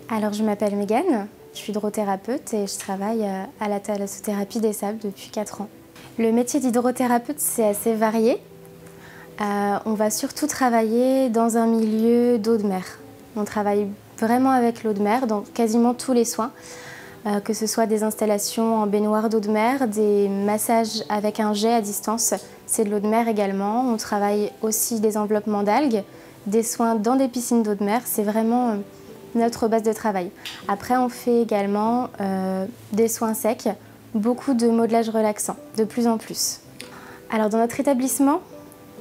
Alors je m'appelle Mégane, je suis hydrothérapeute et je travaille à la thalassothérapie des sables depuis 4 ans. Le métier d'hydrothérapeute, c'est assez varié. On va surtout travailler dans un milieu d'eau de mer. On travaille vraiment avec l'eau de mer dans quasiment tous les soins, que ce soit des installations en baignoire d'eau de mer, des massages avec un jet à distance, c'est de l'eau de mer également. On travaille aussi des enveloppements d'algues, des soins dans des piscines d'eau de mer, c'est vraiment notre base de travail. Après, on fait également des soins secs, beaucoup de modelage relaxant, de plus en plus. Alors dans notre établissement,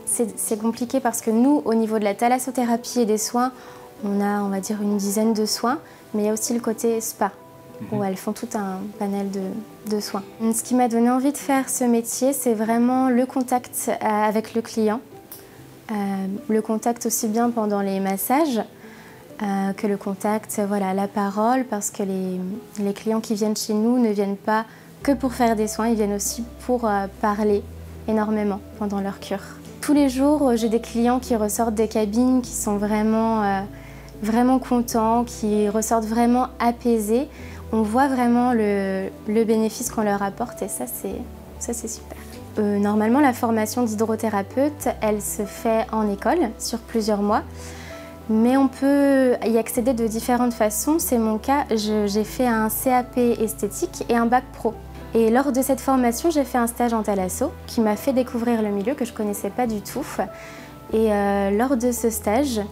c'est compliqué parce que nous, au niveau de la thalassothérapie et des soins, on a, on va dire, une dizaine de soins, mais il y a aussi le côté spa, où elles font tout un panel de soins. Ce qui m'a donné envie de faire ce métier, c'est vraiment le contact avec le client, le contact aussi bien pendant les massages, que le contact, voilà, la parole, parce que les clients qui viennent chez nous ne viennent pas que pour faire des soins, ils viennent aussi pour parler énormément pendant leur cure. Tous les jours, j'ai des clients qui ressortent des cabines qui sont vraiment contents, qui ressortent vraiment apaisés. On voit vraiment le bénéfice qu'on leur apporte et ça c'est super. Normalement, la formation d'hydrothérapeute, elle se fait en école sur plusieurs mois. Mais on peut y accéder de différentes façons. C'est mon cas, j'ai fait un CAP esthétique et un bac pro. Et lors de cette formation, j'ai fait un stage en thalasso qui m'a fait découvrir le milieu que je ne connaissais pas du tout. Et lors de ce stage,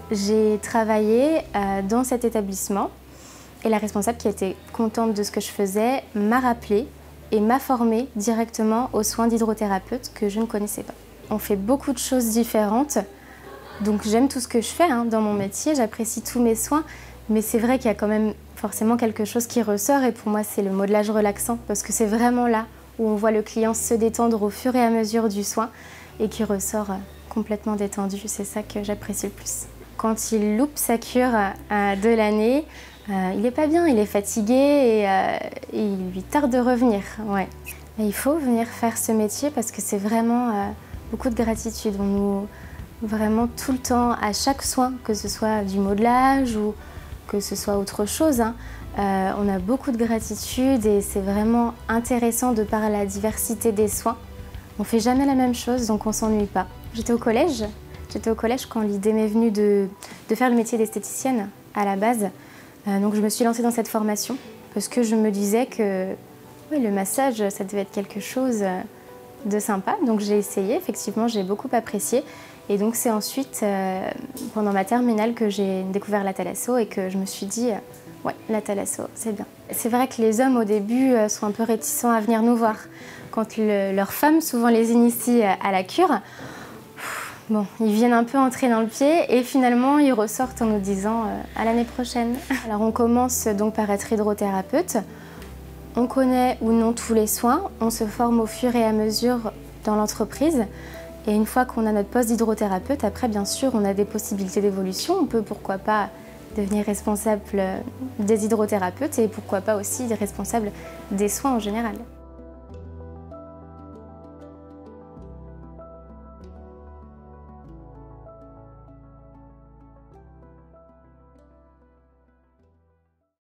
j'ai travaillé dans cet établissement. Et la responsable, qui était contente de ce que je faisais, m'a rappelée et m'a formée directement aux soins d'hydrothérapeute que je ne connaissais pas. On fait beaucoup de choses différentes. Donc j'aime tout ce que je fais dans mon métier, j'apprécie tous mes soins, mais c'est vrai qu'il y a quand même forcément quelque chose qui ressort et pour moi c'est le modelage relaxant parce que c'est vraiment là où on voit le client se détendre au fur et à mesure du soin et qui ressort complètement détendu, c'est ça que j'apprécie le plus. Quand il loupe sa cure de l'année, il n'est pas bien, il est fatigué et il lui tarde de revenir. Ouais. Et il faut venir faire ce métier parce que c'est vraiment beaucoup de gratitude. Vraiment tout le temps, à chaque soin, que ce soit du modelage ou que ce soit autre chose, on a beaucoup de gratitude et c'est vraiment intéressant de par la diversité des soins. On ne fait jamais la même chose, donc on ne s'ennuie pas. J'étais au collège quand l'idée m'est venue de faire le métier d'esthéticienne à la base. Donc je me suis lancée dans cette formation parce que je me disais que ouais, le massage, ça devait être quelque chose de sympa. Donc j'ai essayé, effectivement, j'ai beaucoup apprécié. Et donc c'est ensuite, pendant ma terminale, que j'ai découvert la thalasso et que je me suis dit, ouais, la thalasso, c'est bien. C'est vrai que les hommes, au début, sont un peu réticents à venir nous voir. Quand leurs femmes, souvent, les initient à la cure, bon, ils viennent un peu entrer dans le pied et finalement, ils ressortent en nous disant à l'année prochaine. Alors on commence donc par être hydrothérapeute. On connaît ou non tous les soins, on se forme au fur et à mesure dans l'entreprise. Et une fois qu'on a notre poste d'hydrothérapeute, après, bien sûr, on a des possibilités d'évolution. On peut, pourquoi pas, devenir responsable des hydrothérapeutes et pourquoi pas aussi responsable des soins en général.